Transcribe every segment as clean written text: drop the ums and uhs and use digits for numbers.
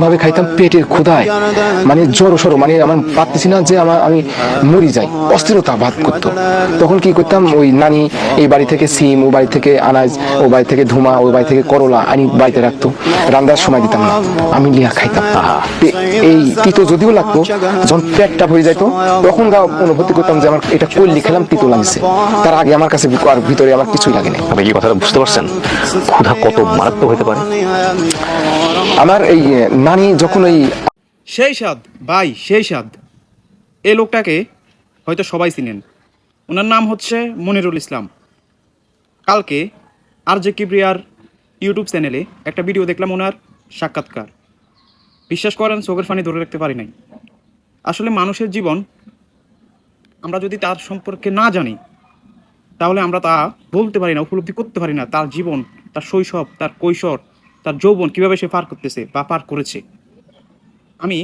ভাবে খাইতাম পেটের ক্ষুধায়, মানে জড়ো সড়ো, মানে আমার পারতেছি না যে আমি মরি যাই, অস্থিরতা বাদ করতো। তখন কি করতাম, ওই নানি এই বাড়ি থেকে সিম, ও বাড়ি থেকে আনাজ, ও বাড়ি থেকে ধুমা, ও বাড়ি থেকে করলা আনি বাড়িতে রাখতো, রান্নার সময় দিতাম না, আমি লিয়া খাইতাম। এই তিতো যদিও লাগতো, যখন পেটটা ভরে যাইতো তখন গা অনুভূতি করতাম যে আমার এটা করলি খেলাম তিতো লাগছে, তার আগে আমার কাছে আর ভিতরে আমার কিছুই লাগেনি। আপনি কি কথাটা বুঝতে পারছেন ক্ষুধা কত মারাত্মক হতে পারে? আমার এই নানি যখন ওই সেই স্বাদ ভাই, সেই স্বাদ। এই লোকটাকে হয়তো সবাই চিনেন, ওনার নাম হচ্ছে মনিরুল ইসলাম। কালকে আর জে কিবরিয়ার ইউটিউব চ্যানেলে একটা ভিডিও দেখলাম ওনার সাক্ষাৎকার। বিশ্বাস করেন চোখের পানি ধরে রাখতে পারি নাই। আসলে মানুষের জীবন আমরা যদি তার সম্পর্কে না জানি তাহলে আমরা তা বলতে পারি না, উপলব্ধি করতে পারি না তার জীবন, তার শৈশব, তার কৈশোর, তার যৌবন কীভাবে সে পার করতেছে বা পার করেছে। আমি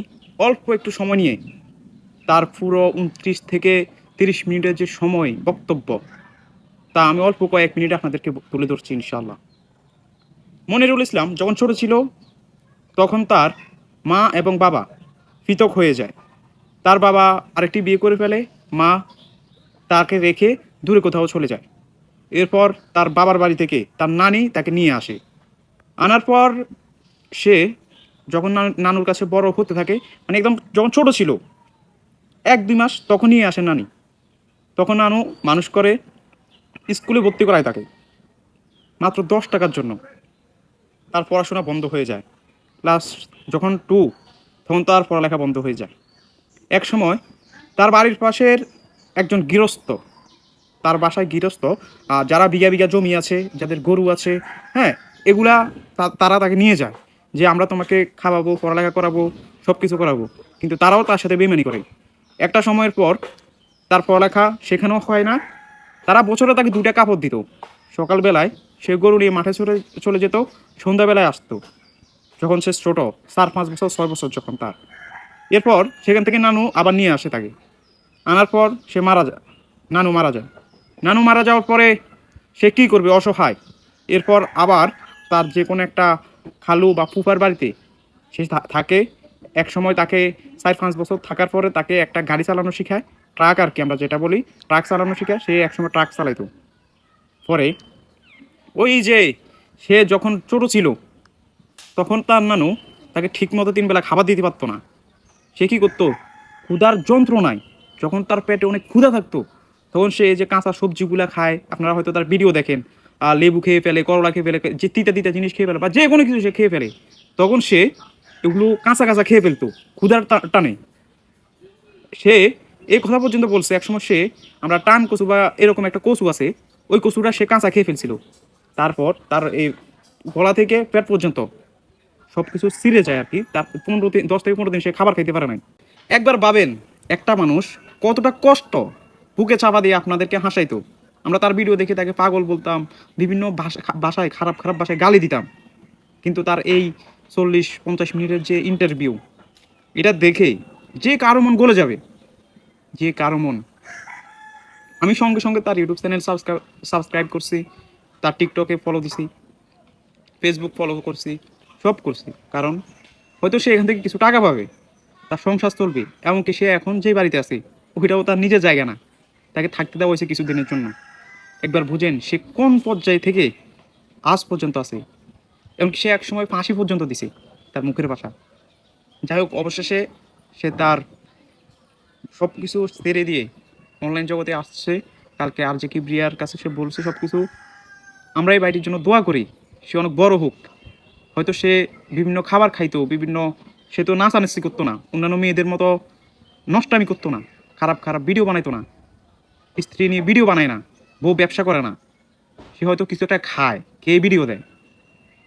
অল্প একটু সময় নিয়ে তার পুরো 29 থেকে 30 মিনিটের যে সময় বক্তব্য, তা আমি অল্প কয়েক মিনিট আপনাদেরকে তুলে ধরছি ইনশাআল্লাহ। মনিরুল ইসলাম যখন ছোট ছিল তখন তার মা এবং বাবা পৃথক হয়ে যায়। তার বাবা আরেকটি বিয়ে করে ফেলে, মা তাকে রেখে দূরে কোথাও চলে যায়। এরপর তার বাবার বাড়ি থেকে তার নানি তাকে নিয়ে আসে। আনার পর সে যখন নানুর কাছে বড় হতে থাকে, মানে একদম যখন ছোট ছিল 1-2 মাস, তখন নিয়ে আসে নানি। তখন নানু মানুষ করে স্কুলে ভর্তি করায় তাকে মাত্র 10 টাকার জন্য। তার পড়াশোনা বন্ধ হয়ে যায়। ক্লাস যখন 2, তখন তার পড়ালেখা বন্ধ হয়ে যায়। এক সময় তার বাড়ির পাশের একজন গৃহস্থ, তার বাসায় গৃহস্থ যারা বিঘা বিঘা জমি আছে, যাদের গরু আছে, হ্যাঁ, এগুলা তারা তাকে নিয়ে যায় যে আমরা তোমাকে খাওয়াবো, পড়ালেখা করাবো, সব কিছু করাবো। কিন্তু তারাও তার সাথে বেইমানি করে। একটা সময়ের পর তার পড়ালেখা সেখানেও হয় না। তারা বছরে তাকে 2টা কাপড় দিত। সকালবেলায় সে গরু নিয়ে মাঠে চলে যেত, সন্ধ্যাবেলায় আসতো যখন সে ছোটো, 4-5 বছর 6 বছর যখন তার। এরপর সেখান থেকে নানু আবার নিয়ে আসে তাকে। আনার পর সে মারা যায়, নানু মারা যায়। নানু মারা যাওয়ার পরে সে কী করবে, অসহায়। এরপর আবার তার যে কোনো একটা খালু বা ফুফার বাড়িতে সে থাকে। এক সময় তাকে 4-5 বছর থাকার পরে তাকে একটা গাড়ি চালানো শেখায়, ট্রাক আর কি, আমরা যেটা বলি ট্রাক চালানো শেখায়। সে একসময় ট্রাক চালাইতো। পরে ওই যে সে যখন ছোটো ছিল তখন তার নানু তাকে ঠিকমতো 3 বেলা খাবার দিতে পারতো না। সে কী করতো, ক্ষুধার যন্ত্রণায়, যখন তার পেটে অনেক ক্ষুধা থাকতো তখন সে এই যে কাঁচা সবজিগুলো খায়, আপনারা হয়তো তার ভিডিও দেখেন, লেবু খেয়ে ফেলে, করলা খেয়ে ফেলে, যে তিতা তিতা জিনিস খেয়ে ফেলে বা যে কোনো কিছু সে খেয়ে ফেলে, তখন সে এগুলো কাঁচা কাঁচা খেয়ে ফেলতো ক্ষুধার টানে। সে এই কথা পর্যন্ত বলছে একসময় সে, আমরা টান কচু বা এরকম একটা কচু আছে, ওই কচুটা সে কাঁচা খেয়ে ফেলছিল। তারপর তার এই গলা থেকে পেট পর্যন্ত সব কিছু ছিঁড়ে যায় আর কি। তার 10 থেকে 15 দিন সে খাবার খাইতে পারে নাই। একবার ভাবেন একটা মানুষ কতটা কষ্ট বুকে চাপা দিয়ে আপনাদেরকে হাসাইতো। আমরা তার ভিডিও দেখে তাকে পাগল বলতাম, বিভিন্ন ভাষায় খারাপ খারাপ ভাষায় গালি দিতাম। কিন্তু তার এই 40-50 মিনিটের যে ইন্টারভিউ, এটা দেখে যে কারো মন গলে যাবে, যে কারো মন। আমি সঙ্গে সঙ্গে তার ইউটিউব চ্যানেল সাবস্ক্রাইব করছি, তার টিকটকে ফলো দিছি, ফেসবুক ফলো করছি, সব করছি। কারণ হয়তো সে এখান থেকে কিছু টাকা পাবে, তার সংসার চলবে। এমনকি সে এখন যে বাড়িতে আছে ওইটাও তার নিজের জায়গা না, তাকে থাকতে দেওয়া হয়েছে কিছুদিনের জন্য। একবার বুঝেন সে কোন পর্যায়ে থেকে আজ পর্যন্ত আছে। এমনকি সে একসময় ফাঁসি পর্যন্ত দিছে তার মুখের ভাষা। যাই হোক, অবশেষে সে তার সব কিছু ছেড়ে দিয়ে অনলাইন জগতে আসছে। কালকে আর জে কিবরিয়ার কাছে সে বলছে সব কিছু। আমরা এই বাড়িটির জন্য দোয়া করি সে অনেক বড় হোক। হয়তো সে বিভিন্ন খাবার খাইতো, সে তো নাচানাচি করতো না, অন্যান্য মেয়েদের মতো নষ্টামি করতো না, খারাপ খারাপ ভিডিও বানাইতো না, স্ত্রী নিয়ে ভিডিও বানায় না, বউ ব্যবসা করে না। সে হয়তো কিছুটা খায়, খেয়ে ভিডিও দেয়।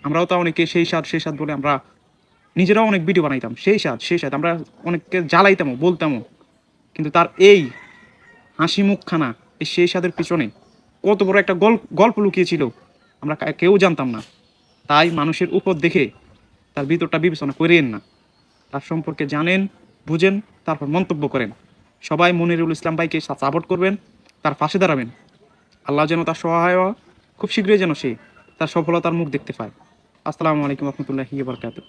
আমরাও তো অনেকে সেই স্বাদ বলে আমরা নিজেরাও অনেক ভিডিও বানাইতাম, সেই স্বাদ আমরা অনেককে জ্বালাইতামও, বলতামও। কিন্তু তার এই হাসি মুখখানা, এই সেই স্বাদের পিছনে কত বড় একটা গল্প লুকিয়েছিল আমরা কেউ জানতাম না। তাই মানুষের উপর দেখে তার ভিতরটা বিবেচনা করেন না, তার সম্পর্কে জানেন, বুঝেন, তারপর মন্তব্য করেন। সবাই মনিরুল ইসলাম ভাইকে সাপোর্ট করবেন, তার পাশে দাঁড়াবেন। আল্লাহ যেন তার সহায় হয়, খুব শীঘ্রই যেন সে তার সফলতার মুখ দেখতে পায়। আসসালামু আলাইকুম রহমতুল্লাহি ওয়া বারাকাতুহু।